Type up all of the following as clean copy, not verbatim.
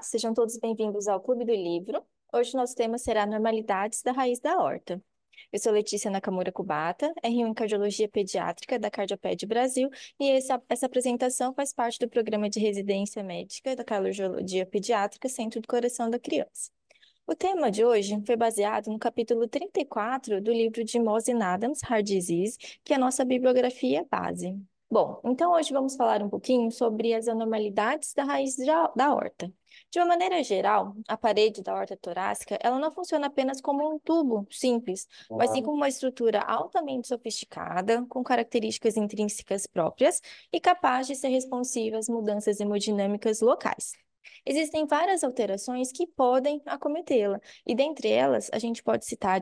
Olá, sejam todos bem-vindos ao Clube do Livro. Hoje nosso tema será Normalidades da Raiz da Aorta. Eu sou Letícia Nakamura Kubata, R1 em Cardiologia Pediátrica da Cardioped Brasil, e essa apresentação faz parte do programa de residência médica da Cardiologia Pediátrica Centro do Coração da Criança. O tema de hoje foi baseado no capítulo 34 do livro de Mosen Adams, Heart Disease, que é a nossa bibliografia base. Bom, então hoje vamos falar um pouquinho sobre as anormalidades da raiz da aorta. De uma maneira geral, a parede da aorta torácica, ela não funciona apenas como um tubo simples, mas sim como uma estrutura altamente sofisticada, com características intrínsecas próprias e capaz de ser responsiva às mudanças hemodinâmicas locais. Existem várias alterações que podem acometê-la, e dentre elas a gente pode citar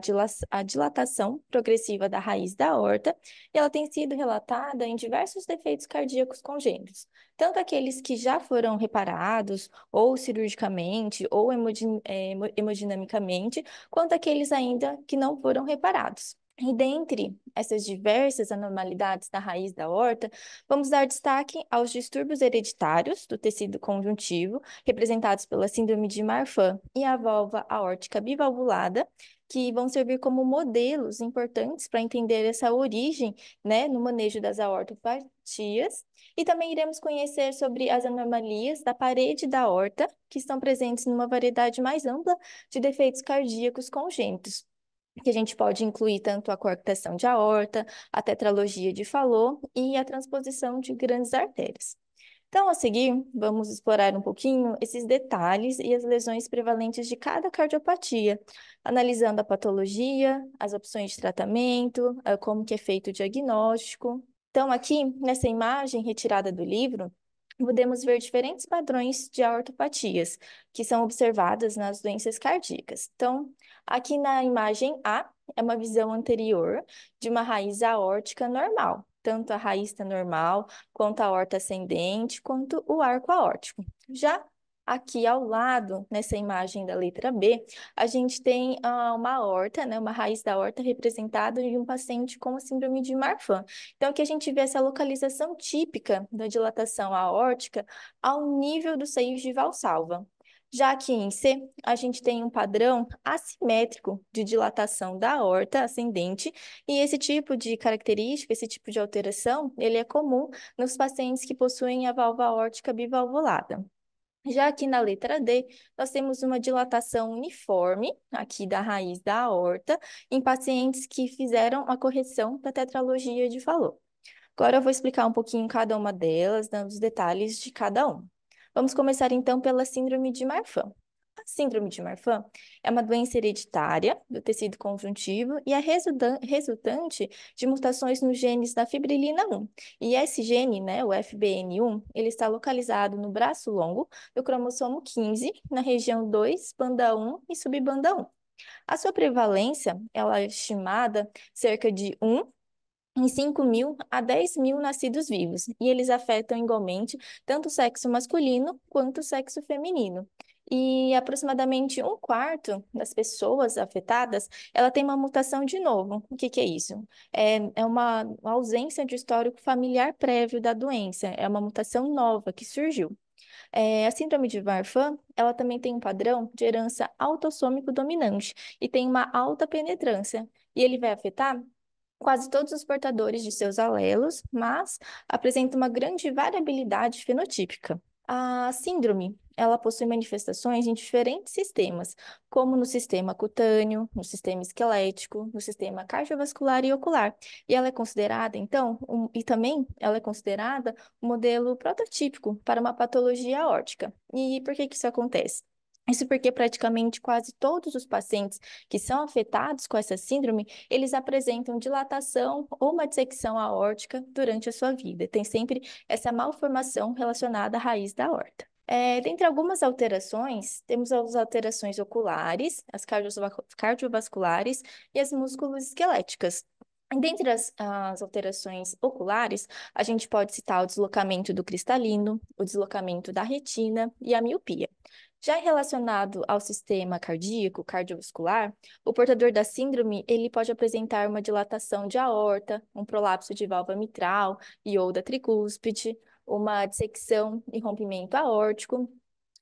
a dilatação progressiva da raiz da aorta, e ela tem sido relatada em diversos defeitos cardíacos congênitos, tanto aqueles que já foram reparados, ou cirurgicamente, ou hemodinamicamente, quanto aqueles ainda que não foram reparados. E dentre essas diversas anormalidades da raiz da aorta, vamos dar destaque aos distúrbios hereditários do tecido conjuntivo, representados pela síndrome de Marfan e a válvula aórtica bivalvulada, que vão servir como modelos importantes para entender essa origem, né, no manejo das aortopatias. E também iremos conhecer sobre as anomalias da parede da aorta, que estão presentes numa variedade mais ampla de defeitos cardíacos congênitos, que a gente pode incluir tanto a coarctação de aorta, a tetralogia de Fallot e a transposição de grandes artérias. Então, a seguir, vamos explorar um pouquinho esses detalhes e as lesões prevalentes de cada cardiopatia, analisando a patologia, as opções de tratamento, como que é feito o diagnóstico. Então, aqui, nessa imagem retirada do livro, podemos ver diferentes padrões de aortopatias que são observadas nas doenças cardíacas. Então, aqui na imagem A, é uma visão anterior de uma raiz aórtica normal. Tanto a raiz está normal, quanto a aorta ascendente, quanto o arco aórtico. Já aqui ao lado, nessa imagem da letra B, a gente tem uma aorta, né, uma raiz da aorta representada em um paciente com a síndrome de Marfan. Então, aqui a gente vê essa localização típica da dilatação aórtica ao nível dos seios de Valsalva. Já aqui em C, a gente tem um padrão assimétrico de dilatação da aorta ascendente, e esse tipo de característica, esse tipo de alteração, ele é comum nos pacientes que possuem a válvula aórtica bivalvulada. Já aqui na letra D, nós temos uma dilatação uniforme, aqui da raiz da aorta, em pacientes que fizeram a correção da tetralogia de Fallot. Agora eu vou explicar um pouquinho cada uma delas, dando os detalhes de cada um. Vamos começar então pela síndrome de Marfan. A síndrome de Marfan é uma doença hereditária do tecido conjuntivo e é resultante de mutações nos genes da fibrilina 1. E esse gene, né, o FBN1, ele está localizado no braço longo do cromossomo 15, na região 2, banda 1 e subbanda 1. A sua prevalência, ela é estimada cerca de 1 em 5.000 a 10.000 nascidos vivos, e eles afetam igualmente tanto o sexo masculino quanto o sexo feminino. E aproximadamente um quarto das pessoas afetadas, ela tem uma mutação de novo. O que que é isso? É uma ausência de histórico familiar prévio da doença, é uma mutação nova que surgiu. A síndrome de Marfan, ela também tem um padrão de herança autossômico dominante e tem uma alta penetrância, e ele vai afetar quase todos os portadores de seus alelos, mas apresenta uma grande variabilidade fenotípica. A síndrome, ela possui manifestações em diferentes sistemas, como no sistema cutâneo, no sistema esquelético, no sistema cardiovascular e ocular. E ela é considerada, então, e também ela é considerada um modelo prototípico para uma patologia aórtica. E por que que isso acontece? Isso porque praticamente quase todos os pacientes que são afetados com essa síndrome, eles apresentam dilatação ou uma dissecção aórtica durante a sua vida. Tem sempre essa malformação relacionada à raiz da aorta. Dentre algumas alterações, temos as alterações oculares, as cardiovasculares e as musculoesqueléticas. Dentre as alterações oculares, a gente pode citar o deslocamento do cristalino, o deslocamento da retina e a miopia. Já relacionado ao sistema cardíaco, cardiovascular, o portador da síndrome, ele pode apresentar uma dilatação de aorta, um prolapso de válvula mitral e ou da tricúspide, uma dissecção e rompimento aórtico,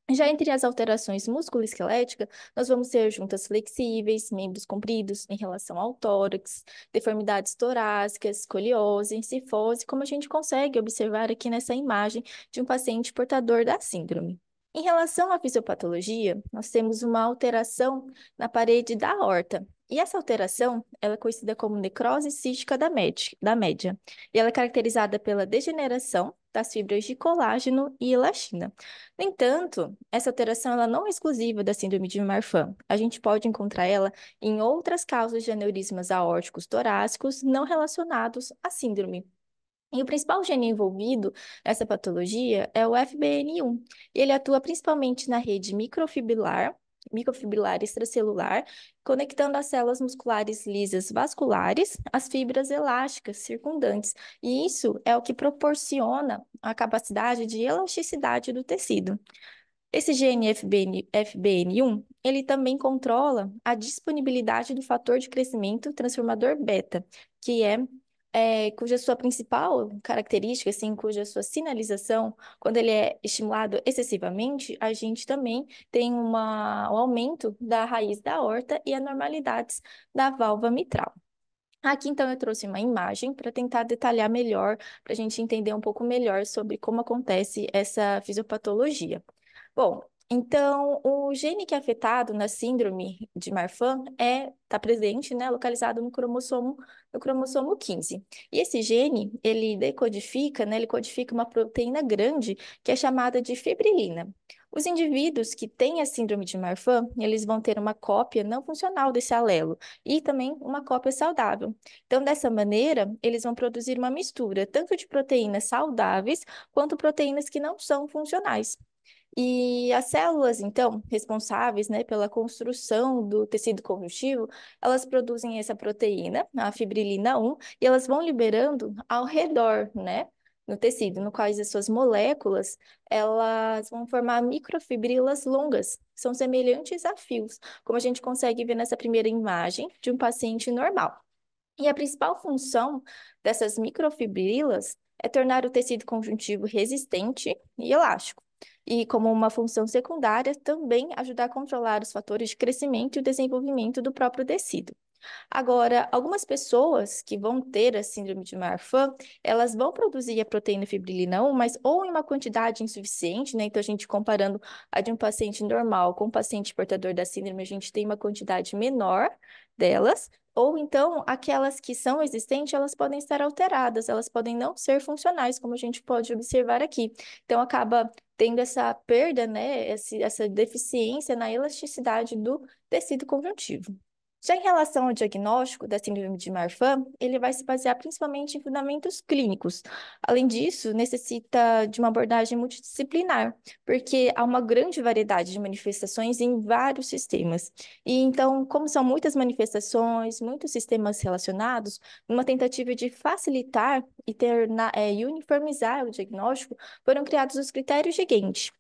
Já entre as alterações musculoesqueléticas, nós vamos ter juntas flexíveis, membros compridos em relação ao tórax, deformidades torácicas, escoliose, cifose, como a gente consegue observar aqui nessa imagem de um paciente portador da síndrome. Em relação à fisiopatologia, nós temos uma alteração na parede da aorta. E essa alteração, ela é conhecida como necrose cística da média. E ela é caracterizada pela degeneração das fibras de colágeno e elastina. No entanto, essa alteração ela não é exclusiva da síndrome de Marfan. A gente pode encontrar ela em outras causas de aneurismas aórticos torácicos não relacionados à síndrome. E o principal gene envolvido nessa patologia é o FBN1. E ele atua principalmente na rede microfibrilar extracelular, conectando as células musculares lisas vasculares às fibras elásticas circundantes. E isso é o que proporciona a capacidade de elasticidade do tecido. Esse gene FBN1, ele também controla a disponibilidade do fator de crescimento transformador beta, que cuja sua principal característica, assim, cuja sua sinalização, quando ele é estimulado excessivamente, a gente também tem um aumento da raiz da aorta e anormalidades da válvula mitral. Aqui, então, eu trouxe uma imagem para tentar detalhar melhor, para a gente entender um pouco melhor sobre como acontece essa fisiopatologia. Bom, então, o gene que é afetado na síndrome de Marfan está presente, né, localizado no cromossomo 15. E esse gene, ele decodifica, né, ele codifica uma proteína grande que é chamada de fibrilina. Os indivíduos que têm a síndrome de Marfan, eles vão ter uma cópia não funcional desse alelo e também uma cópia saudável. Então, dessa maneira, eles vão produzir uma mistura tanto de proteínas saudáveis quanto proteínas que não são funcionais. E as células, então, responsáveis, né, pela construção do tecido conjuntivo, elas produzem essa proteína, a fibrilina 1, e elas vão liberando ao redor, né, no tecido, no qual as suas moléculas, elas vão formar microfibrilas longas, que são semelhantes a fios, como a gente consegue ver nessa primeira imagem de um paciente normal. E a principal função dessas microfibrilas é tornar o tecido conjuntivo resistente e elástico. E, como uma função secundária, também ajudar a controlar os fatores de crescimento e desenvolvimento do próprio tecido. Agora, algumas pessoas que vão ter a síndrome de Marfan, elas vão produzir a proteína fibrilina 1, mas ou em uma quantidade insuficiente, né? Então, a gente comparando a de um paciente normal com um paciente portador da síndrome, a gente tem uma quantidade menor delas, ou então aquelas que são existentes, elas podem estar alteradas, elas podem não ser funcionais, como a gente pode observar aqui. Então, acaba tendo essa perda, né? Essa deficiência na elasticidade do tecido conjuntivo. Já em relação ao diagnóstico da síndrome de Marfan, ele vai se basear principalmente em fundamentos clínicos. Além disso, necessita de uma abordagem multidisciplinar, porque há uma grande variedade de manifestações em vários sistemas. E então, como são muitas manifestações, muitos sistemas relacionados, numa tentativa de facilitar e uniformizar o diagnóstico, foram criados os critérios de Gantt,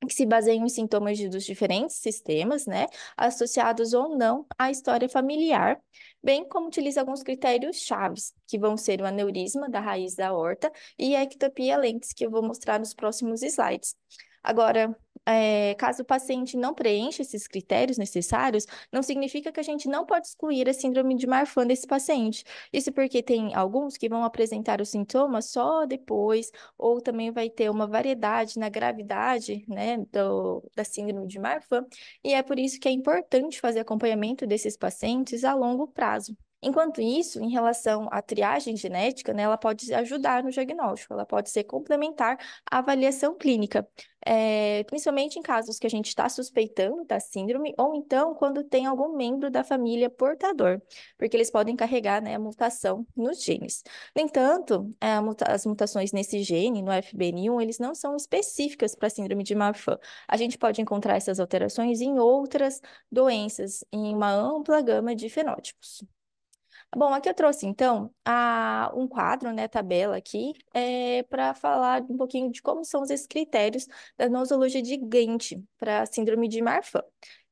que se baseiam em sintomas dos diferentes sistemas, né, associados ou não à história familiar, bem como utiliza alguns critérios chaves, que vão ser o aneurisma da raiz da aorta e a ectopia lentes, que eu vou mostrar nos próximos slides. Agora, caso o paciente não preencha esses critérios necessários, não significa que a gente não pode excluir a síndrome de Marfan desse paciente. Isso porque tem alguns que vão apresentar os sintomas só depois, ou também vai ter uma variedade na gravidade, né, da síndrome de Marfan, e é por isso que é importante fazer acompanhamento desses pacientes a longo prazo. Enquanto isso, em relação à triagem genética, né, ela pode ajudar no diagnóstico, ela pode ser complementar à avaliação clínica, principalmente em casos que a gente está suspeitando da síndrome, ou então quando tem algum membro da família portador, porque eles podem carregar, né, a mutação nos genes. No entanto, as mutações nesse gene, no FBN1, eles não são específicas para a síndrome de Marfan. A gente pode encontrar essas alterações em outras doenças, em uma ampla gama de fenótipos. Bom, aqui eu trouxe, então, um quadro, né, tabela aqui, para falar um pouquinho de como são esses critérios da nosologia de Gantt para a síndrome de Marfan.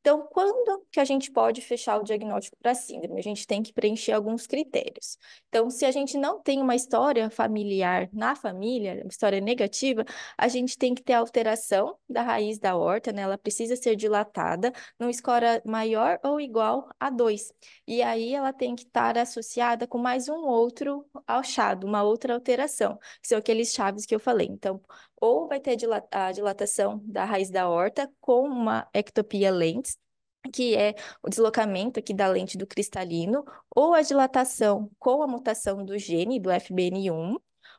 Então, quando que a gente pode fechar o diagnóstico para síndrome? A gente tem que preencher alguns critérios. Então, se a gente não tem uma história familiar na família, uma história negativa, a gente tem que ter alteração da raiz da aorta, né? Ela precisa ser dilatada num score maior ou igual a 2. E aí ela tem que estar associada com mais um outro achado, uma outra alteração, que são aqueles chaves que eu falei. Então, ou vai ter a dilatação da raiz da aorta com uma ectopia lentes, que é o deslocamento aqui da lente do cristalino, ou a dilatação com a mutação do gene do FBN1,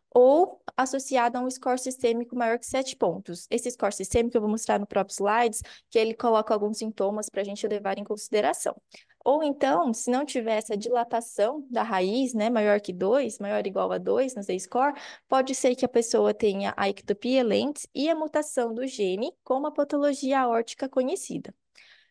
ou associada a um score sistêmico maior que 7 pontos. Esse score sistêmico eu vou mostrar no próprio slides, que ele coloca alguns sintomas para a gente levar em consideração. Ou então, se não tiver essa dilatação da raiz, né, maior que 2, maior ou igual a 2 no Z-score, pode ser que a pessoa tenha a ectopia lentes e a mutação do gene com uma patologia aórtica conhecida.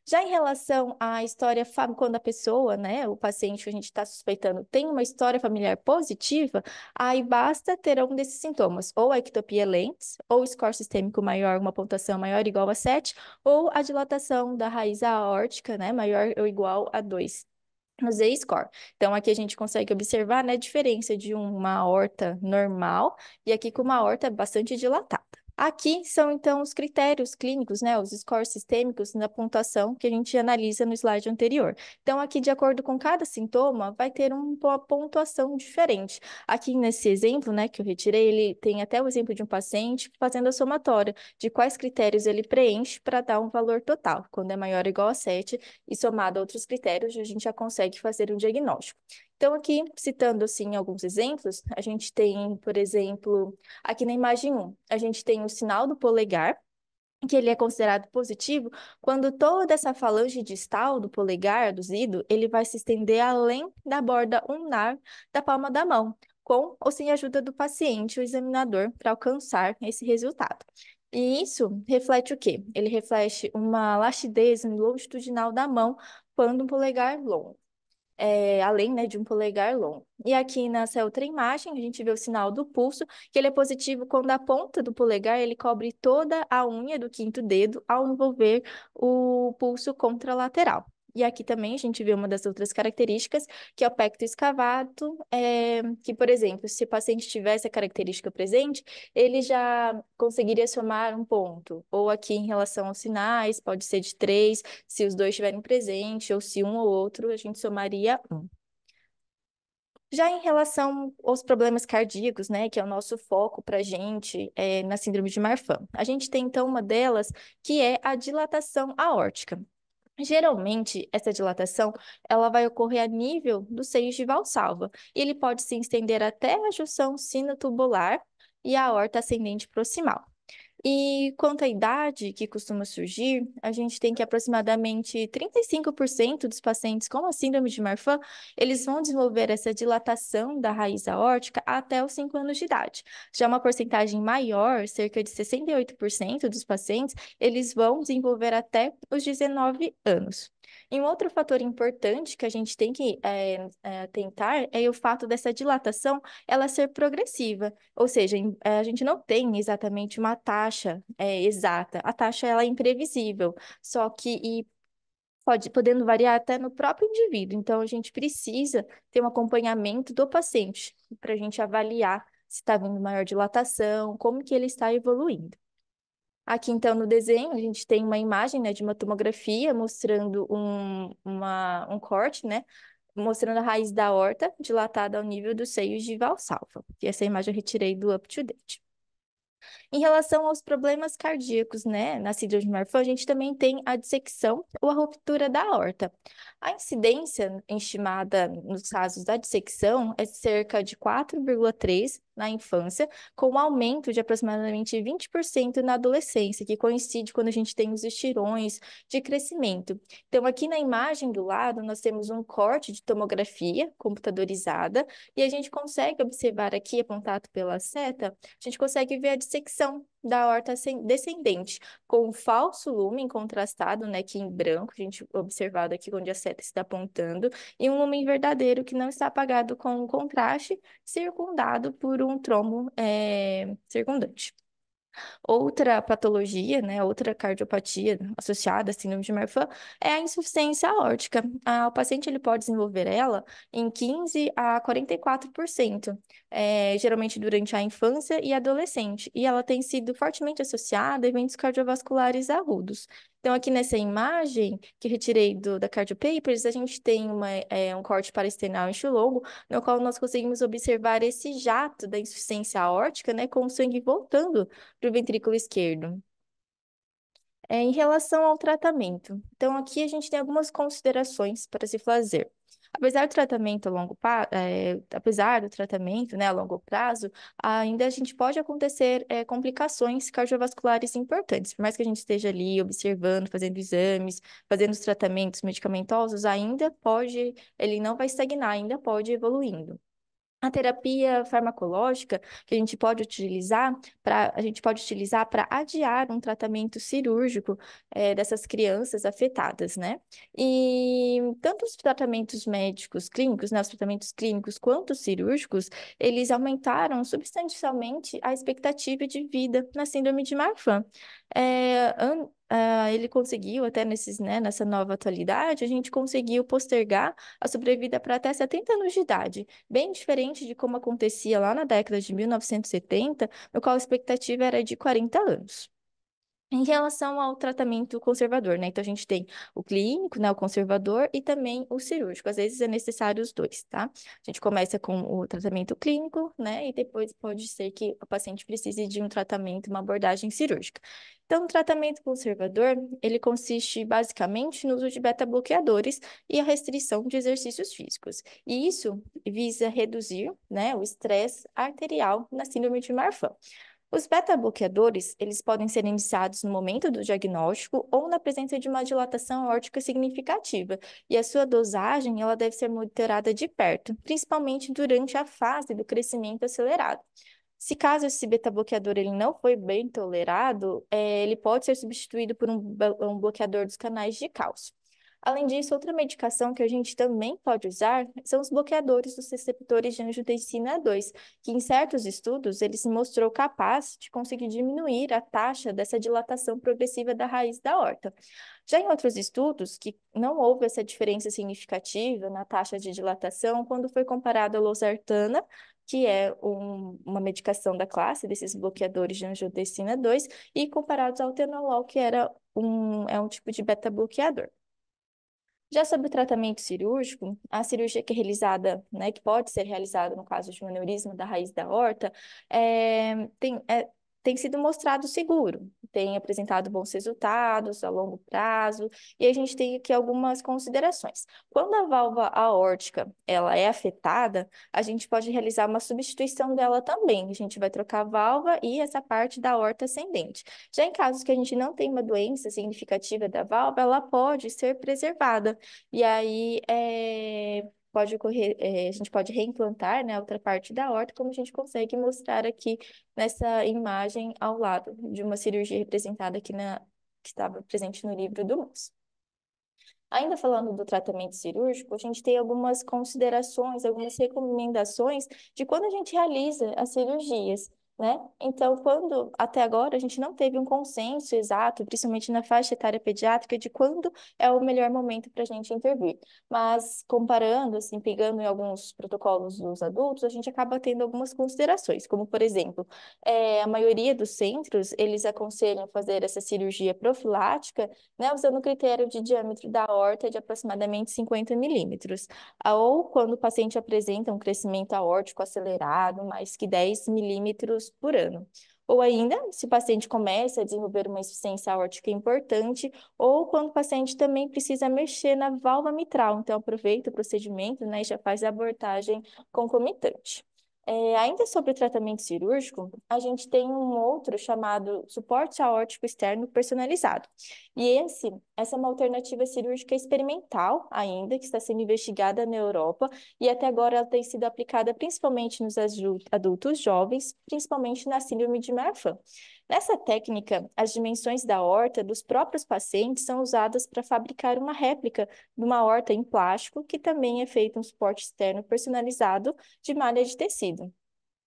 Já em relação à história, quando a pessoa, né, o paciente que a gente está suspeitando, tem uma história familiar positiva, aí basta ter um desses sintomas, ou a ectopia lentes, ou score sistêmico maior, uma pontuação maior ou igual a 7, ou a dilatação da raiz aórtica, né, maior ou igual a 2 no Z-score. Então, aqui a gente consegue observar, né, a diferença de uma aorta normal e aqui com uma aorta bastante dilatada. Aqui são, então, os critérios clínicos, né, os scores sistêmicos na pontuação que a gente analisa no slide anterior. Então, aqui, de acordo com cada sintoma, vai ter uma pontuação diferente. Aqui, nesse exemplo, né, que eu retirei, ele tem até o exemplo de um paciente fazendo a somatória de quais critérios ele preenche para dar um valor total. Quando é maior ou igual a 7, e somado a outros critérios, a gente já consegue fazer um diagnóstico. Então, aqui, citando, assim, alguns exemplos, a gente tem, por exemplo, aqui na imagem 1, a gente tem o sinal do polegar, que ele é considerado positivo quando toda essa falange distal do polegar, do zido, ele vai se estender além da borda ulnar da palma da mão, com ou sem a ajuda do paciente, o examinador, para alcançar esse resultado. E isso reflete o quê? Ele reflete uma laxidez longitudinal da mão quando um polegar longo, além, né, de um polegar longo. E aqui nessa outra imagem, a gente vê o sinal do pulso, que ele é positivo quando a ponta do polegar ele cobre toda a unha do quinto dedo ao envolver o pulso contralateral. E aqui também a gente vê uma das outras características, que é o pecto escavato, que, por exemplo, se o paciente tivesse a característica presente, ele já conseguiria somar um ponto. Ou aqui em relação aos sinais, pode ser de 3, se os dois estiverem presentes, ou se um ou outro, a gente somaria um. Já em relação aos problemas cardíacos, né, que é o nosso foco para a gente na síndrome de Marfan, a gente tem então uma delas que é a dilatação aórtica. Geralmente, essa dilatação ela vai ocorrer a nível dos seios de Valsalva. E ele pode se estender até a junção sinotubular e a aorta ascendente proximal. E quanto à idade que costuma surgir, a gente tem que aproximadamente 35% dos pacientes com a síndrome de Marfan, eles vão desenvolver essa dilatação da raiz aórtica até os 5 anos de idade. Já uma porcentagem maior, cerca de 68% dos pacientes, eles vão desenvolver até os 19 anos. E um outro fator importante que a gente tem que tentar é o fato dessa dilatação ela ser progressiva. Ou seja, a gente não tem exatamente uma taxa exata. A taxa ela é imprevisível, só que podendo variar até no próprio indivíduo. Então, a gente precisa ter um acompanhamento do paciente para a gente avaliar se está havendo maior dilatação, como que ele está evoluindo. Aqui, então, no desenho, a gente tem uma imagem, né, de uma tomografia mostrando um corte, né, mostrando a raiz da aorta dilatada ao nível dos seios de Valsalva. E essa imagem eu retirei do UpToDate. Em relação aos problemas cardíacos, né, na síndrome de Marfan, a gente também tem a dissecção ou a ruptura da aorta. A incidência estimada nos casos da dissecção é cerca de 4,3 na infância, com um aumento de aproximadamente 20% na adolescência, que coincide quando a gente tem os estirões de crescimento. Então, aqui na imagem do lado, nós temos um corte de tomografia computadorizada, e a gente consegue observar aqui, apontado pela seta, a gente consegue ver a dissecção da aorta descendente, com um falso lumen contrastado, né, aqui em branco, a gente observado aqui onde a seta está apontando, e um lumen verdadeiro que não está apagado com contraste, circundado por um trombo circundante. Outra patologia, né, outra cardiopatia associada à síndrome de Marfan é a insuficiência aórtica. O paciente ele pode desenvolver ela em 15 a 44%, geralmente durante a infância e adolescente, e ela tem sido fortemente associada a eventos cardiovasculares agudos. Então, aqui nessa imagem que retirei da Cardio Papers, a gente tem um corte parasternal enxulogo, no qual nós conseguimos observar esse jato da insuficiência aórtica, né, com o sangue voltando para o ventrículo esquerdo. Em relação ao tratamento, então aqui a gente tem algumas considerações para se fazer. Apesar do tratamento, né, a longo prazo, ainda a gente pode acontecer complicações cardiovasculares importantes. Por mais que a gente esteja ali observando, fazendo exames, fazendo os tratamentos medicamentosos, ele não vai estagnar, ainda pode ir evoluindo. A terapia farmacológica que a gente pode utilizar para adiar um tratamento cirúrgico dessas crianças afetadas, né? E tanto os tratamentos médicos clínicos, né, os tratamentos clínicos quanto os cirúrgicos, eles aumentaram substancialmente a expectativa de vida na síndrome de Marfan. Ele conseguiu, até nessa nova atualidade, a gente conseguiu postergar a sobrevida para até 70 anos de idade, bem diferente de como acontecia lá na década de 1970, no qual a expectativa era de 40 anos. Em relação ao tratamento conservador, né? Então, a gente tem o clínico, né? O conservador e também o cirúrgico. Às vezes é necessário os dois, tá? A gente começa com o tratamento clínico, né? E depois pode ser que o paciente precise de um tratamento, uma abordagem cirúrgica. Então, o tratamento conservador, ele consiste basicamente no uso de beta-bloqueadores e a restrição de exercícios físicos. E isso visa reduzir, né, o estresse arterial na síndrome de Marfan. Os beta-bloqueadores, eles podem ser iniciados no momento do diagnóstico ou na presença de uma dilatação aórtica significativa, e a sua dosagem, ela deve ser monitorada de perto, principalmente durante a fase do crescimento acelerado. Se caso esse beta-bloqueador ele não foi bem tolerado, ele pode ser substituído por um bloqueador dos canais de cálcio. Além disso, outra medicação que a gente também pode usar são os bloqueadores dos receptores de angiotensina 2, que em certos estudos ele se mostrou capaz de conseguir diminuir a taxa dessa dilatação progressiva da raiz da aorta. Já em outros estudos, que não houve essa diferença significativa na taxa de dilatação quando foi comparado a losartana, que é uma medicação da classe desses bloqueadores de angiotensina 2, e comparados ao atenolol, que é um tipo de beta-bloqueador. Já sobre o tratamento cirúrgico, a cirurgia que é realizada, né, que pode ser realizada no caso de um aneurisma da raiz da aorta, tem sido mostrado seguro, tem apresentado bons resultados a longo prazo, e a gente tem aqui algumas considerações. Quando a válvula aórtica ela é afetada, a gente pode realizar uma substituição dela também. A gente vai trocar a válvula e essa parte da aorta ascendente. Já em casos que a gente não tem uma doença significativa da válvula, ela pode ser preservada. E aí a gente pode reimplantar, né, a outra parte da aorta, como a gente consegue mostrar aqui nessa imagem ao lado de uma cirurgia representada que estava presente no livro do MUS. Ainda falando do tratamento cirúrgico, a gente tem algumas considerações, algumas recomendações de quando a gente realiza as cirurgias, né? Então, até agora a gente não teve um consenso exato, principalmente na faixa etária pediátrica, de quando é o melhor momento para a gente intervir. Mas comparando, assim, pegando em alguns protocolos dos adultos, a gente acaba tendo algumas considerações, como por exemplo, a maioria dos centros, eles aconselham fazer essa cirurgia profilática, né, usando o critério de diâmetro da aorta de aproximadamente 50 milímetros, ou quando o paciente apresenta um crescimento aórtico acelerado, mais que 10 milímetros por ano. Ou ainda, se o paciente começa a desenvolver uma insuficiência aórtica importante, ou quando o paciente também precisa mexer na válvula mitral. Então, aproveita o procedimento, né, e já faz a abordagem concomitante. Ainda sobre o tratamento cirúrgico, a gente tem um outro chamado suporte aórtico externo personalizado. E essa é uma alternativa cirúrgica experimental ainda, que está sendo investigada na Europa, e até agora ela tem sido aplicada principalmente nos adultos jovens, principalmente na síndrome de Marfan. Nessa técnica, as dimensões da aorta dos próprios pacientes são usadas para fabricar uma réplica de uma aorta em plástico, que também é feito um suporte externo personalizado de malha de tecido.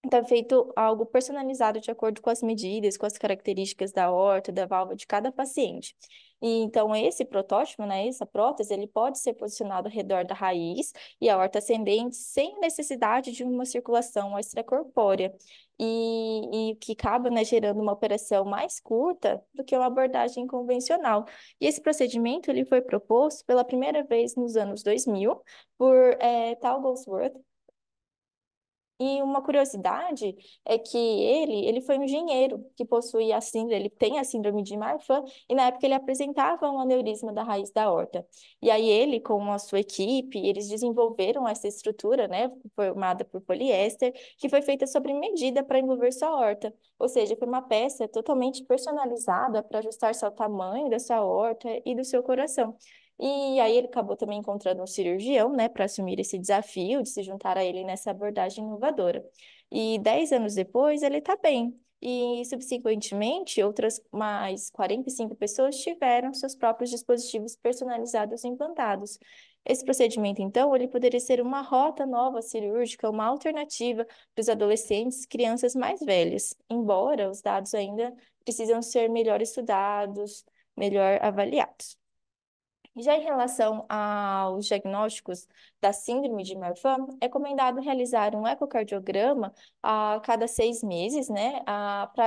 Então, é feito algo personalizado de acordo com as medidas, com as características da horta, da válvula de cada paciente. E, então, esse protótipo, né, essa prótese, ele pode ser posicionado ao redor da raiz e a horta ascendente sem necessidade de uma circulação extracorpórea. E que acaba, né, gerando uma operação mais curta do que uma abordagem convencional. E esse procedimento, ele foi proposto pela primeira vez nos anos 2000 por Tal Goldsworth. E uma curiosidade é que ele foi um engenheiro que possuía a síndrome, ele tem a síndrome de Marfan, e na época ele apresentava um aneurisma da raiz da aorta. E aí ele, com a sua equipe, eles desenvolveram essa estrutura, né, formada por poliéster, que foi feita sob medida para envolver sua aorta. Ou seja, foi uma peça totalmente personalizada para ajustar-se ao tamanho da sua aorta e do seu coração. E aí ele acabou também encontrando um cirurgião, né, para assumir esse desafio de se juntar a ele nessa abordagem inovadora. E 10 anos depois, ele está bem. E, subsequentemente, outras mais 45 pessoas tiveram seus próprios dispositivos personalizados implantados. Esse procedimento, então, ele poderia ser uma rota nova cirúrgica, uma alternativa para os adolescentes e crianças mais velhas, embora os dados ainda precisam ser melhor estudados, melhor avaliados. Já em relação aos diagnósticos da síndrome de Marfan, é recomendado realizar um ecocardiograma a cada 6 meses, né?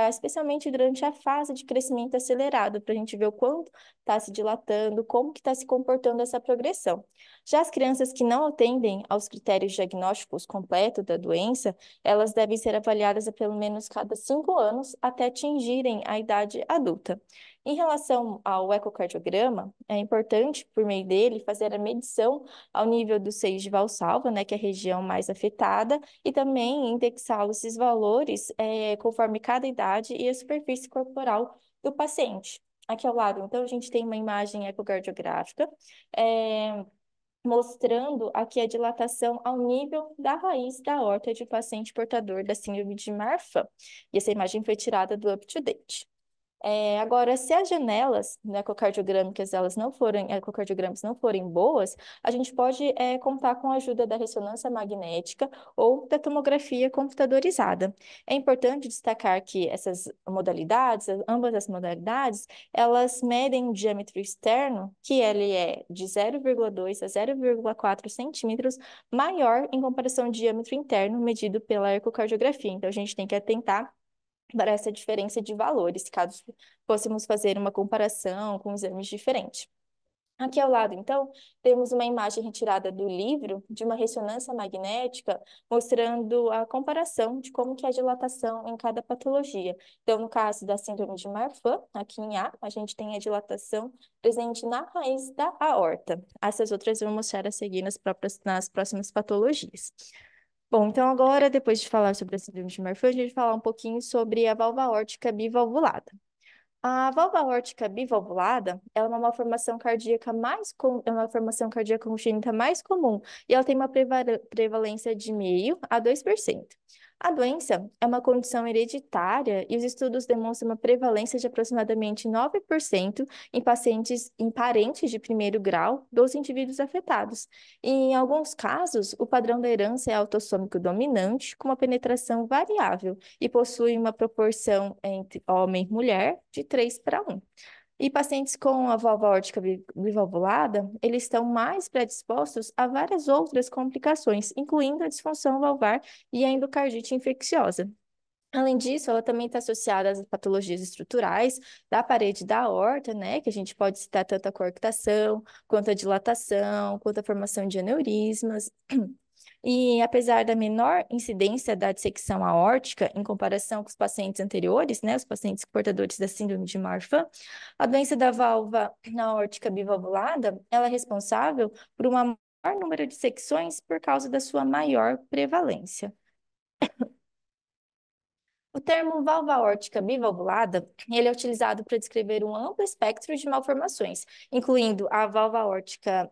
Especialmente durante a fase de crescimento acelerado, para a gente ver o quanto está se dilatando, como que está se comportando essa progressão. Já as crianças que não atendem aos critérios diagnósticos completos da doença, elas devem ser avaliadas a pelo menos cada 5 anos até atingirem a idade adulta. Em relação ao ecocardiograma, é importante, por meio dele, fazer a medição ao nível do seio de Valsalva, né, que é a região mais afetada, e também indexar esses valores conforme cada idade e a superfície corporal do paciente. Aqui ao lado, então, a gente tem uma imagem ecocardiográfica, é, mostrando aqui a dilatação ao nível da raiz da aorta de um paciente portador da síndrome de Marfan. E essa imagem foi tirada do UpToDate. Agora, se as janelas, né, ecocardiogrâmicas, ecocardiogramas não forem boas, a gente pode contar com a ajuda da ressonância magnética ou da tomografia computadorizada. É importante destacar que essas modalidades, ambas as modalidades, elas medem um diâmetro externo, que ele é de 0,2 a 0,4 centímetros, maior em comparação ao diâmetro interno medido pela ecocardiografia. Então, a gente tem que atentar para essa diferença de valores, caso fôssemos fazer uma comparação com exames diferentes. Aqui ao lado, então, temos uma imagem retirada do livro de uma ressonância magnética mostrando a comparação de como que é a dilatação em cada patologia. Então, no caso da síndrome de Marfan, aqui em A gente tem a dilatação presente na raiz da aorta. Essas outras eu vou mostrar a seguir nas próximas patologias. Bom, então agora, depois de falar sobre a síndrome de Marfan, a gente vai falar um pouquinho sobre a válvula aórtica bivalvulada. A válvula aórtica bivalvulada, ela é uma malformação cardíaca é uma formação cardíaca congênita mais comum e ela tem uma prevalência de 0,5% a 2%. A doença é uma condição hereditária e os estudos demonstram uma prevalência de aproximadamente 9% em pacientes, em parentes de primeiro grau dos indivíduos afetados. E, em alguns casos, o padrão da herança é autossômico dominante, com uma penetração variável e possui uma proporção entre homem e mulher de 3:1. E pacientes com a válvula aórtica bivalvulada, eles estão mais predispostos a várias outras complicações, incluindo a disfunção valvar e a endocardite infecciosa. Além disso, ela também está associada às patologias estruturais da parede da aorta, né? Que a gente pode citar tanto a coarctação, quanto a dilatação, quanto a formação de aneurismas. E apesar da menor incidência da dissecção aórtica em comparação com os pacientes anteriores, né, os pacientes portadores da síndrome de Marfan, a doença da válvula aórtica bivalvulada, ela é responsável por um maior número de secções por causa da sua maior prevalência. O termo valva aórtica bivalvulada, ele é utilizado para descrever um amplo espectro de malformações, incluindo a valva aórtica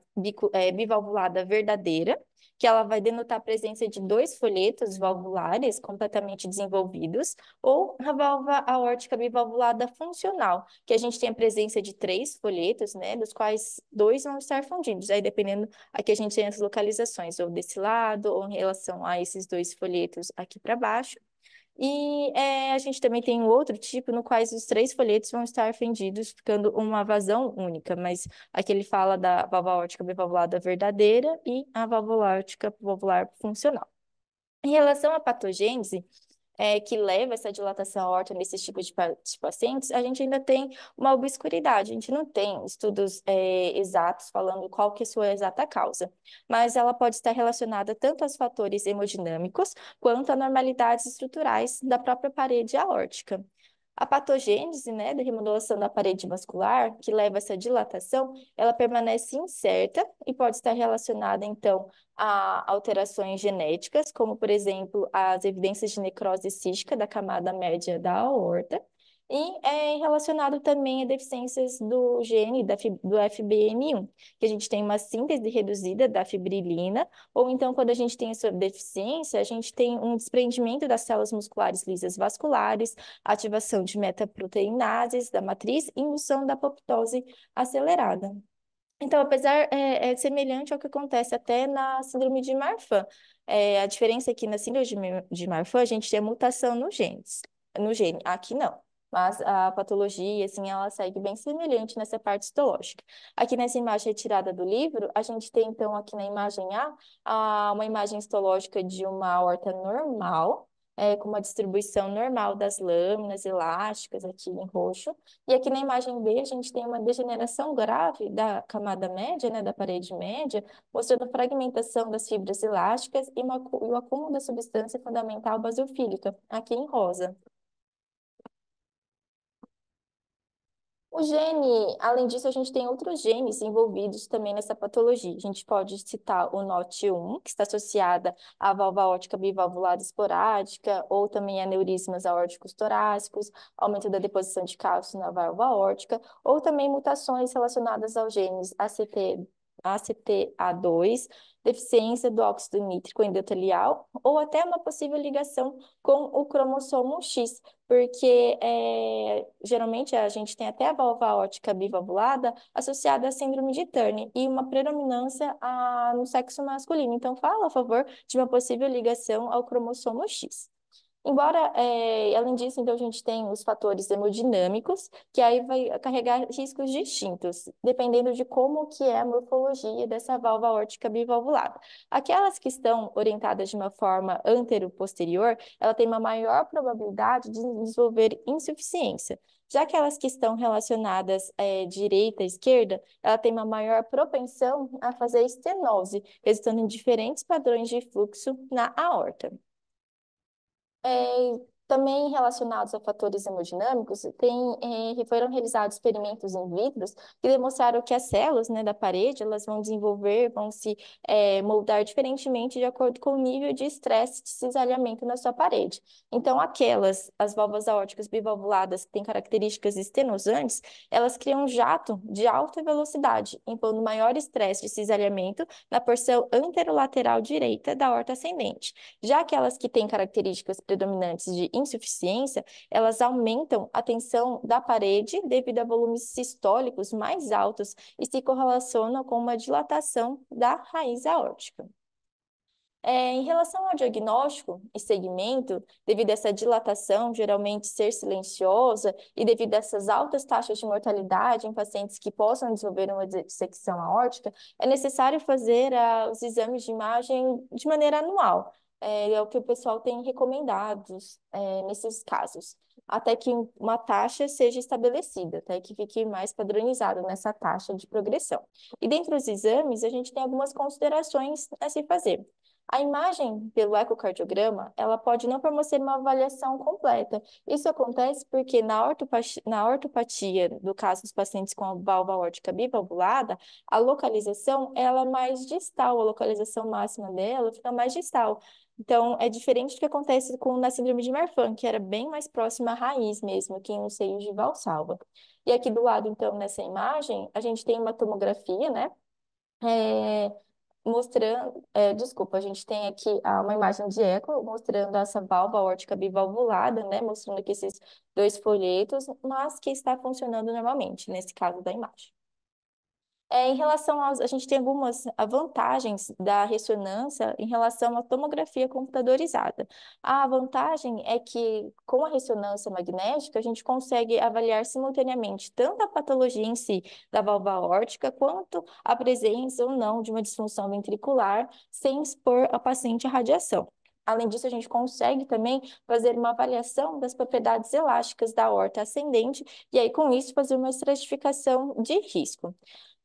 bivalvulada verdadeira, que ela vai denotar a presença de dois folhetos valvulares completamente desenvolvidos, ou a valva aórtica bivalvulada funcional, que a gente tem a presença de três folhetos, né, dos quais dois vão estar fundidos, aí dependendo, aqui a gente tem as localizações, ou desse lado, ou em relação a esses dois folhetos aqui para baixo. A gente também tem um outro tipo no quais os três folhetos vão estar fendidos, ficando uma vazão única, mas aqui ele fala da válvula aórtica bivalvulada verdadeira e a válvula aórtica valvular funcional. Em relação à patogênese, que leva essa dilatação aórtica nesses tipos de pacientes, a gente ainda tem uma obscuridade. A gente não tem estudos exatos falando qual que é a sua exata causa, mas ela pode estar relacionada tanto aos fatores hemodinâmicos quanto a normalidades estruturais da própria parede aórtica. A patogênese, né, da remodulação da parede vascular, que leva a essa dilatação, ela permanece incerta e pode estar relacionada, então, a alterações genéticas, como, por exemplo, as evidências de necrose cística da camada média da aorta, e é relacionado também a deficiências do gene do FBN1, que a gente tem uma síntese reduzida da fibrilina, ou então, quando a gente tem essa deficiência, a gente tem um desprendimento das células musculares lisas vasculares, ativação de metaproteinases da matriz e indução da apoptose acelerada. Então, apesar, é semelhante ao que acontece até na síndrome de Marfan. A diferença é que na síndrome de Marfan, a gente tem a mutação nos genes, no gene. Aqui não. Mas a patologia, assim, ela segue bem semelhante nessa parte histológica. Aqui nessa imagem retirada do livro, a gente tem, então, aqui na imagem A, uma imagem histológica de uma aorta normal, com uma distribuição normal das lâminas elásticas aqui em roxo. E aqui na imagem B, a gente tem uma degeneração grave da camada média, né, da parede média, mostrando fragmentação das fibras elásticas e o acúmulo da substância fundamental basofílica, aqui em rosa. O gene, além disso, a gente tem outros genes envolvidos também nessa patologia. A gente pode citar o NOT1, que está associada à válvula aórtica bivalvulada esporádica, ou também a aneurismas aórticos torácicos, aumento da deposição de cálcio na válvula aórtica, ou também mutações relacionadas aos genes ACTA2, deficiência do óxido nítrico endotelial, ou até uma possível ligação com o cromossomo X, porque geralmente a gente tem até a válvula aórtica bivalvulada associada à síndrome de Turner e uma predominância no sexo masculino. Então, fala a favor de uma possível ligação ao cromossomo X. Embora, além disso, então a gente tem os fatores hemodinâmicos, que aí vai carregar riscos distintos, dependendo de como que é a morfologia dessa válvula aórtica bivalvulada. Aquelas que estão orientadas de uma forma antero-posterior, ela tem uma maior probabilidade de desenvolver insuficiência. Já aquelas que estão relacionadas direita e esquerda, ela tem uma maior propensão a fazer estenose, resultando em diferentes padrões de fluxo na aorta. Também relacionados a fatores hemodinâmicos, foram realizados experimentos in vitro que demonstraram que as células, né, da parede, elas vão desenvolver, vão se moldar diferentemente de acordo com o nível de estresse de cisalhamento na sua parede. Então, as válvulas aórticas bivalvuladas que têm características estenosantes, elas criam um jato de alta velocidade, impondo maior estresse de cisalhamento na porção anterolateral direita da aorta ascendente. Já aquelas que têm características predominantes de insuficiência, elas aumentam a tensão da parede devido a volumes sistólicos mais altos e se correlacionam com uma dilatação da raiz aórtica. Em relação ao diagnóstico e segmento, devido a essa dilatação geralmente ser silenciosa e devido a essas altas taxas de mortalidade em pacientes que possam desenvolver uma dissecção aórtica, é necessário fazer os exames de imagem de maneira anual. É o que o pessoal tem recomendado nesses casos, até que uma taxa seja estabelecida, até que fique mais padronizado nessa taxa de progressão. E dentre os exames, a gente tem algumas considerações a se fazer. A imagem pelo ecocardiograma, ela pode não fornecer uma avaliação completa. Isso acontece porque na ortopatia, do caso dos pacientes com a válvula aórtica bivalvulada, a localização ela é mais distal, a localização máxima dela fica mais distal. Então, é diferente do que acontece na síndrome de Marfan, que era bem mais próxima à raiz mesmo, que no seio de Valsalva. E aqui do lado, então, nessa imagem, a gente tem uma tomografia, né? É, desculpa, a gente tem aqui uma imagem de eco mostrando essa válvula aórtica bivalvulada, né? Mostrando aqui esses dois folhetos, mas que está funcionando normalmente, nesse caso da imagem. Em relação a gente tem algumas vantagens da ressonância em relação à tomografia computadorizada. A vantagem é que, com a ressonância magnética, a gente consegue avaliar simultaneamente tanto a patologia em si da válvula aórtica, quanto a presença ou não de uma disfunção ventricular, sem expor a paciente à radiação. Além disso, a gente consegue também fazer uma avaliação das propriedades elásticas da aorta ascendente e aí, com isso, fazer uma estratificação de risco.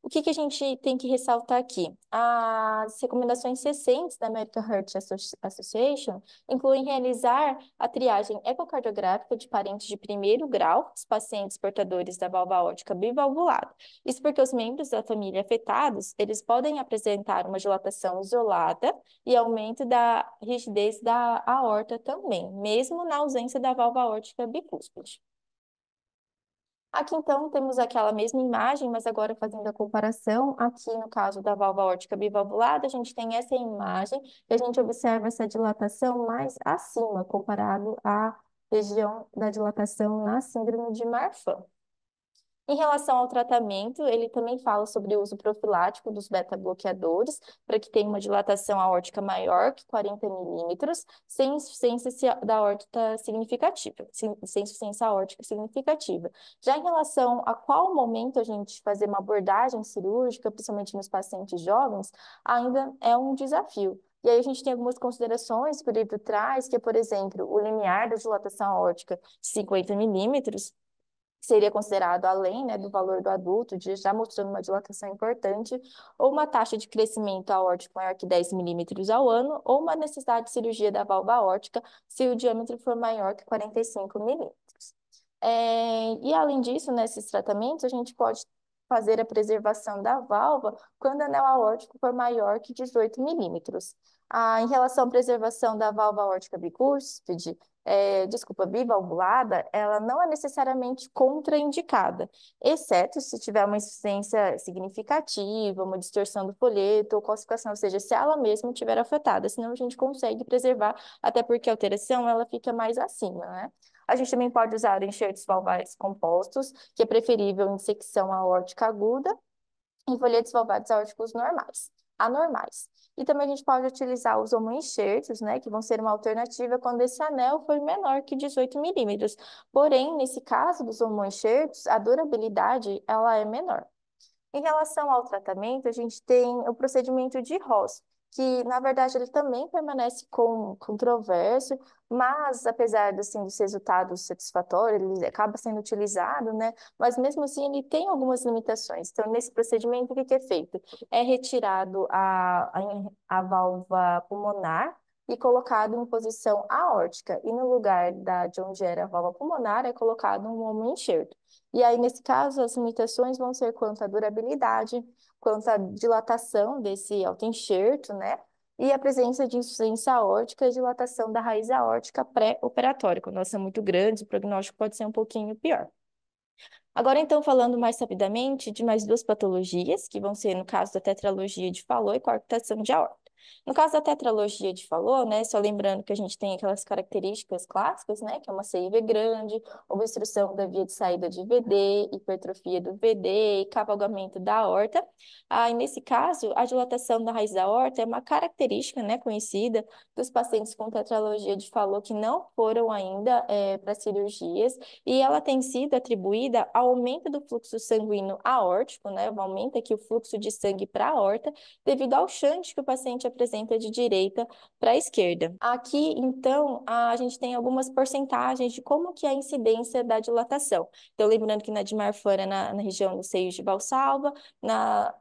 O que que a gente tem que ressaltar aqui? As recomendações recentes da American Heart Association incluem realizar a triagem ecocardiográfica de parentes de primeiro grau, os pacientes portadores da válvula aórtica bivalvulada. Isso porque os membros da família afetados, eles podem apresentar uma dilatação isolada e aumento da rigidez da aorta também, mesmo na ausência da válvula aórtica bicúspide. Aqui, então, temos aquela mesma imagem, mas agora fazendo a comparação, aqui no caso da válvula aórtica bivalvulada, a gente tem essa imagem e a gente observa essa dilatação mais acima, comparado à região da dilatação na síndrome de Marfan. Em relação ao tratamento, ele também fala sobre o uso profilático dos beta-bloqueadores para que tenha uma dilatação aórtica maior que 40 milímetros, sem insuficiência da aórtica significativa, sem insuficiência aórtica significativa. Já em relação a qual momento a gente fazer uma abordagem cirúrgica, principalmente nos pacientes jovens, ainda é um desafio. E aí a gente tem algumas considerações que o livro traz, que é, por exemplo, o limiar da dilatação aórtica de 50 milímetros, seria considerado além, né, do valor do adulto, já mostrando uma dilatação importante, ou uma taxa de crescimento aórtico maior que 10 milímetros ao ano, ou uma necessidade de cirurgia da válvula aórtica se o diâmetro for maior que 45 milímetros. E além disso, nesses tratamentos, a gente pode fazer a preservação da válvula quando o anel aórtico for maior que 18 milímetros. Em relação à preservação da válvula aórtica bicúspide, bivalvulada, ela não é necessariamente contraindicada, exceto se tiver uma insuficiência significativa, uma distorção do folheto ou calcificação, ou seja, se ela mesma estiver afetada, senão a gente consegue preservar, até porque a alteração ela fica mais acima, né? A gente também pode usar enxertos valvares compostos, que é preferível em secção aórtica aguda, e folhetos valvares aórticos anormais. E também a gente pode utilizar os homoenxertos, né, que vão ser uma alternativa quando esse anel for menor que 18 milímetros. Porém, nesse caso dos homoenxertos, a durabilidade ela é menor. Em relação ao tratamento, a gente tem o procedimento de Ross, que na verdade ele também permanece controverso, mas apesar assim, dos resultados satisfatórios, ele acaba sendo utilizado, né? Mas mesmo assim ele tem algumas limitações. Então, nesse procedimento, o que que é feito? É retirado a válvula pulmonar e colocado em posição aórtica, e no lugar de onde era a válvula pulmonar é colocado um homoenxerto. E aí, nesse caso, as limitações vão ser quanto à durabilidade, quanto à dilatação desse autoenxerto, né? E a presença de insuficiência aórtica e dilatação da raiz aórtica pré-operatória. Quando elas são muito grandes, o prognóstico pode ser um pouquinho pior. Agora, então, falando mais rapidamente de mais duas patologias, que vão ser, no caso da tetralogia de Fallot e coarctação de aorta. No caso da tetralogia de Fallot, né, só lembrando que a gente tem aquelas características clássicas, né, que é uma CIV grande, obstrução da via de saída de VD, hipertrofia do VD e cavalgamento da aorta. E nesse caso, a dilatação da raiz da aorta é uma característica, né, conhecida dos pacientes com tetralogia de Fallot que não foram ainda para cirurgias, e ela tem sido atribuída ao aumento do fluxo sanguíneo aórtico, né, aumenta aqui o fluxo de sangue para a aorta, devido ao shunt que o paciente apresenta de direita para a esquerda. Aqui, então, a gente tem algumas porcentagens de como que é a incidência da dilatação. Então, lembrando que na de Marfan é na região dos seios de Valsalva, na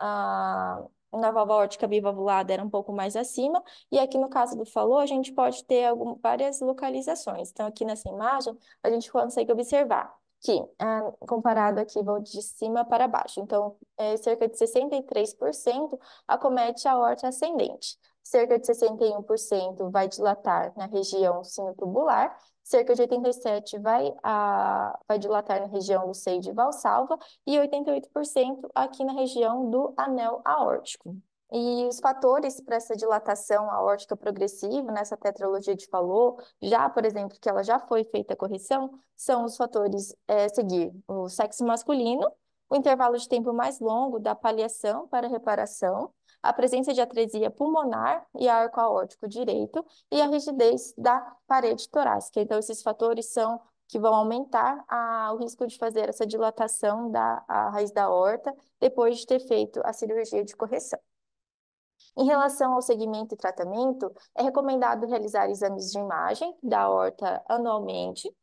válvula aórtica bivalvulada era um pouco mais acima, e aqui no caso do Fallot, a gente pode ter várias localizações. Então, aqui nessa imagem, a gente consegue observar que, comparado aqui, vou de cima para baixo. Então, cerca de 63% acomete a aorta ascendente. Cerca de 61% vai dilatar na região sinotubular, cerca de 87% vai dilatar na região do seio de Valsalva e 88% aqui na região do anel aórtico. E os fatores para essa dilatação aórtica progressiva, nessa tetralogia de Fallot, já, por exemplo, que ela já foi feita a correção, são os fatores seguir o sexo masculino, o intervalo de tempo mais longo da paliação para reparação, a presença de atresia pulmonar e arco aórtico direito e a rigidez da parede torácica. Então, esses fatores são que vão aumentar o risco de fazer essa dilatação da raiz da aorta depois de ter feito a cirurgia de correção. Em relação ao segmento e tratamento, é recomendado realizar exames de imagem da aorta anualmente.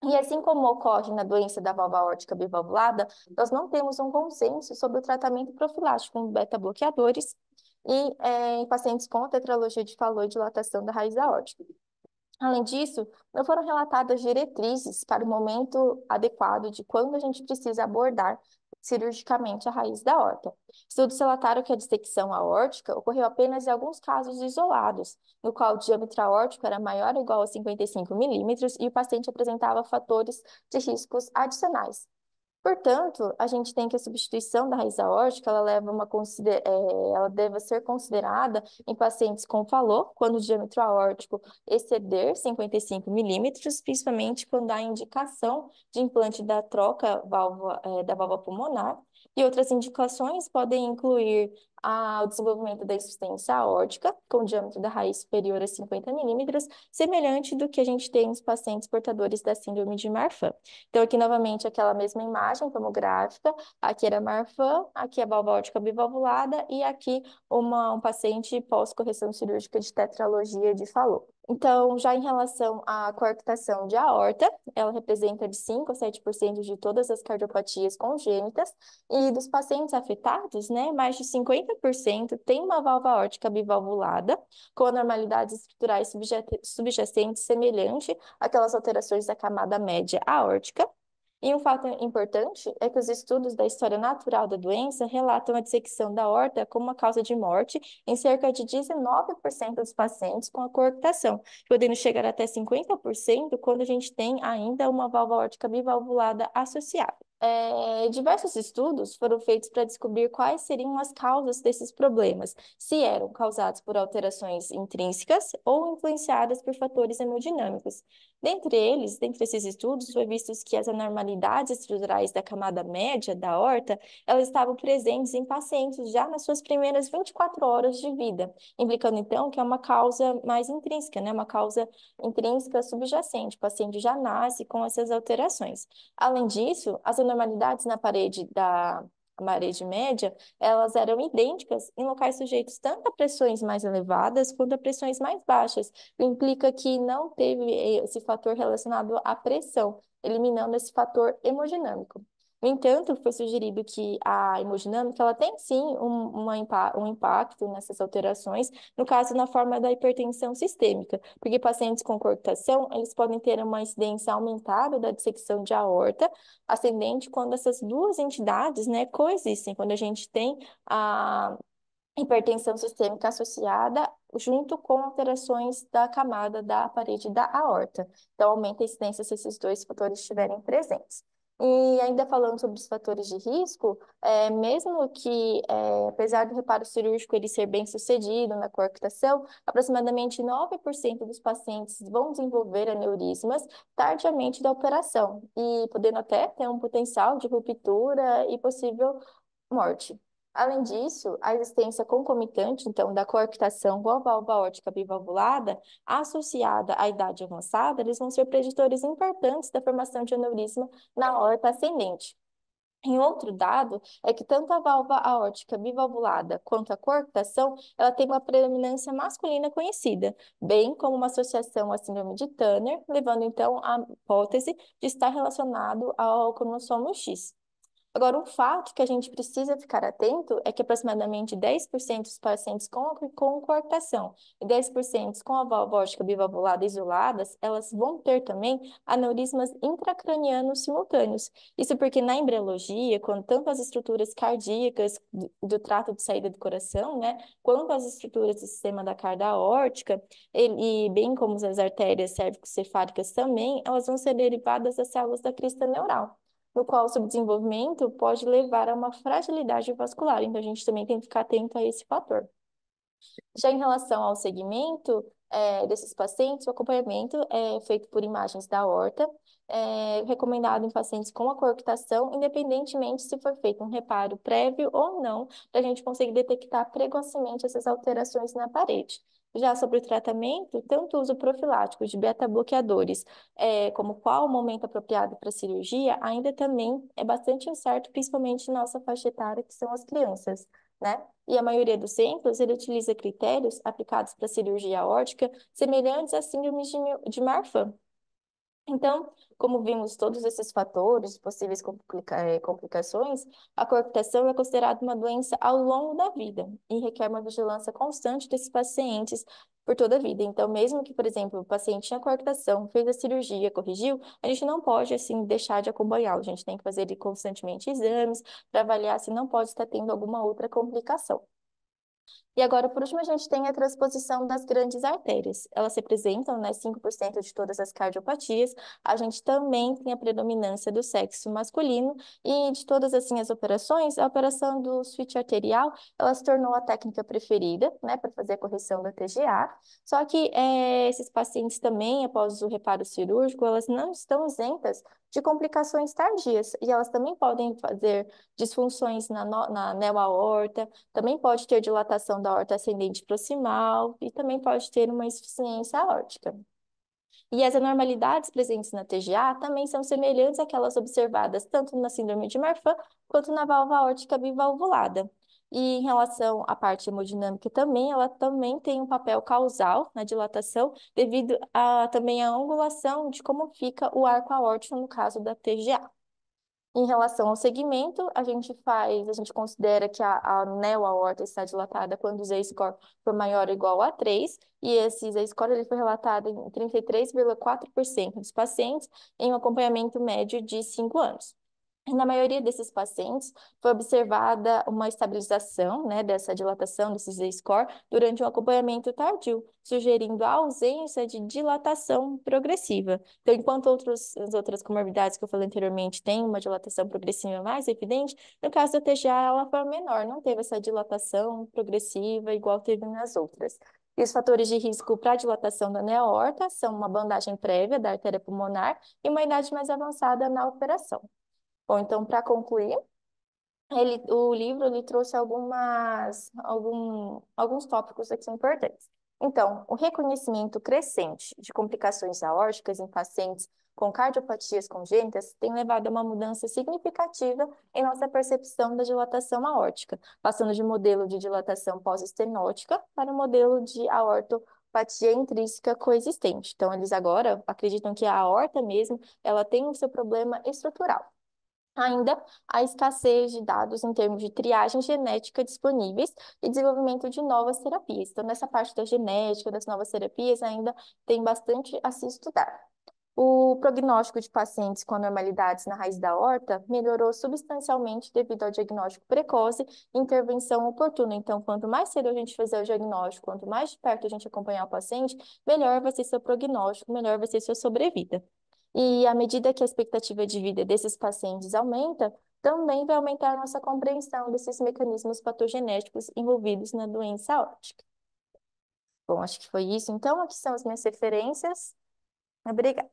E assim como ocorre na doença da válvula aórtica bivalvulada, nós não temos um consenso sobre o tratamento profilático com beta-bloqueadores em pacientes com tetralogia de Fallot e dilatação da raiz aórtica. Além disso, não foram relatadas diretrizes para o momento adequado de quando a gente precisa abordar cirurgicamente a raiz da aorta. Estudos relataram que a dissecção aórtica ocorreu apenas em alguns casos isolados, no qual o diâmetro aórtico era maior ou igual a 55 milímetros e o paciente apresentava fatores de riscos adicionais. Portanto, a gente tem que a substituição da raiz aórtica, ela deve ser considerada em pacientes com Fallot, quando o diâmetro aórtico exceder 55 milímetros, principalmente quando há indicação de implante da da válvula pulmonar. E outras indicações podem incluir o desenvolvimento da insuficiência aórtica, com diâmetro da raiz superior a 50 milímetros, semelhante do que a gente tem nos pacientes portadores da síndrome de Marfan. Então, aqui novamente aquela mesma imagem tomográfica, aqui era Marfan, aqui a válvula aórtica bivalvulada e aqui um paciente pós-correção cirúrgica de tetralogia de Fallot. Então, já em relação à coarctação de aorta, ela representa de 5 a 7% de todas as cardiopatias congênitas e dos pacientes afetados, né, mais de 50% tem uma válvula aórtica bivalvulada com anormalidades estruturais subjacentes semelhante àquelas alterações da camada média aórtica. E um fato importante é que os estudos da história natural da doença relatam a dissecção da aorta como uma causa de morte em cerca de 19% dos pacientes com a coarctação, podendo chegar até 50% quando a gente tem ainda uma válvula aórtica bivalvulada associada. Diversos estudos foram feitos para descobrir quais seriam as causas desses problemas, se eram causados por alterações intrínsecas ou influenciadas por fatores hemodinâmicos. Dentre esses estudos, foi visto que as anormalidades estruturais da camada média da aorta, elas estavam presentes em pacientes já nas suas primeiras 24 horas de vida, implicando então que é uma causa mais intrínseca, né? Uma causa intrínseca subjacente, o paciente já nasce com essas alterações. Além disso, as anormalidades na parede média, elas eram idênticas em locais sujeitos tanto a pressões mais elevadas quanto a pressões mais baixas, o que implica que não teve esse fator relacionado à pressão, eliminando esse fator hemodinâmico. No entanto, foi sugerido que a hemodinâmica ela tem sim um impacto nessas alterações, no caso na forma da hipertensão sistêmica, porque pacientes com coarctação, eles podem ter uma incidência aumentada da dissecção de aorta ascendente quando essas duas entidades, né, coexistem, quando a gente tem a hipertensão sistêmica associada junto com alterações da camada da parede da aorta. Então, aumenta a incidência se esses dois fatores estiverem presentes. E ainda falando sobre os fatores de risco, mesmo que, apesar do reparo cirúrgico ele ser bem sucedido na coarctação, aproximadamente 9% dos pacientes vão desenvolver aneurismas tardiamente da operação, e podendo até ter um potencial de ruptura e possível morte. Além disso, a existência concomitante, então, da coarctação com a válvula aórtica bivalvulada, associada à idade avançada, eles vão ser preditores importantes da formação de aneurisma na aorta ascendente. Em outro dado, é que tanto a válvula aórtica bivalvulada quanto a coarctação, ela tem uma predominância masculina conhecida, bem como uma associação à síndrome de Turner, levando então à hipótese de estar relacionado ao cromossomo X. Agora, um fato que a gente precisa ficar atento é que aproximadamente 10% dos pacientes com coarctação e 10% com a válvula aórtica bivalvulada isoladas, elas vão ter também aneurismas intracranianos simultâneos. Isso porque na embriologia, quando tanto as estruturas cardíacas do trato de saída do coração, né, quanto as estruturas do sistema da carda aórtica, e bem como as artérias cérvico-cefálicas também, elas vão ser derivadas das células da crista neural, no qual o subdesenvolvimento pode levar a uma fragilidade vascular. Então, a gente também tem que ficar atento a esse fator. Já em relação ao segmento, desses pacientes, o acompanhamento é feito por imagens da aorta, recomendado em pacientes com a coarctação, independentemente se for feito um reparo prévio ou não, para a gente conseguir detectar precocemente essas alterações na parede. Já sobre o tratamento, tanto o uso profilático de beta-bloqueadores, como qual o momento apropriado para a cirurgia, ainda também é bastante incerto, principalmente em nossa faixa etária, que são as crianças, né? E a maioria dos centros, ele utiliza critérios aplicados para cirurgia aórtica semelhantes a síndrome de Marfan. Então, como vimos todos esses fatores, possíveis complicações, a coarctação é considerada uma doença ao longo da vida e requer uma vigilância constante desses pacientes por toda a vida. Então, mesmo que, por exemplo, o paciente tinha coarctação, fez a cirurgia, corrigiu, a gente não pode, assim, deixar de acompanhar. A gente tem que fazer constantemente exames para avaliar se não pode estar tendo alguma outra complicação. E agora, por último, a gente tem a transposição das grandes artérias. Elas representam, né, 5% de todas as cardiopatias. A gente também tem a predominância do sexo masculino e de todas, assim, as operações, a operação do switch arterial, ela se tornou a técnica preferida, né, para fazer a correção da TGA. Só que esses pacientes também, após o reparo cirúrgico, elas não estão isentas de complicações tardias e elas também podem fazer disfunções na neo-aorta, também pode ter dilatação da aorta ascendente proximal e também pode ter uma insuficiência aórtica. E as anormalidades presentes na TGA também são semelhantes àquelas observadas tanto na síndrome de Marfan quanto na válvula aórtica bivalvulada. E em relação à parte hemodinâmica também, ela também tem um papel causal na dilatação, devido também à angulação de como fica o arco aórtico no caso da TGA. Em relação ao segmento, a gente considera que a neo-aorta está dilatada quando o Z-score for maior ou igual a 3, e esse Z-score ele foi relatado em 33,4% dos pacientes em um acompanhamento médio de 5 anos. Na maioria desses pacientes, foi observada uma estabilização, né, dessa dilatação, desse Z-score, durante um acompanhamento tardio, sugerindo a ausência de dilatação progressiva. Então, enquanto as outras comorbidades que eu falei anteriormente têm uma dilatação progressiva mais evidente, no caso da TGA, ela foi menor, não teve essa dilatação progressiva igual teve nas outras. E os fatores de risco para a dilatação da neo-aorta são uma bandagem prévia da artéria pulmonar e uma idade mais avançada na operação. Bom, então, para concluir, o livro ele trouxe alguns tópicos aqui importantes. Então, o reconhecimento crescente de complicações aórticas em pacientes com cardiopatias congênitas tem levado a uma mudança significativa em nossa percepção da dilatação aórtica, passando de modelo de dilatação pós-estenótica para o modelo de aortopatia intrínseca coexistente. Então, eles agora acreditam que a aorta mesmo, ela tem o seu problema estrutural. Ainda há escassez de dados em termos de triagem genética disponíveis e desenvolvimento de novas terapias. Então, nessa parte da genética, das novas terapias, ainda tem bastante a se estudar. O prognóstico de pacientes com anormalidades na raiz da aorta melhorou substancialmente devido ao diagnóstico precoce e intervenção oportuna. Então, quanto mais cedo a gente fizer o diagnóstico, quanto mais de perto a gente acompanhar o paciente, melhor vai ser seu prognóstico, melhor vai ser sua sobrevida. E à medida que a expectativa de vida desses pacientes aumenta, também vai aumentar a nossa compreensão desses mecanismos patogenéticos envolvidos na doença aórtica. Bom, acho que foi isso. Então, aqui são as minhas referências. Obrigada.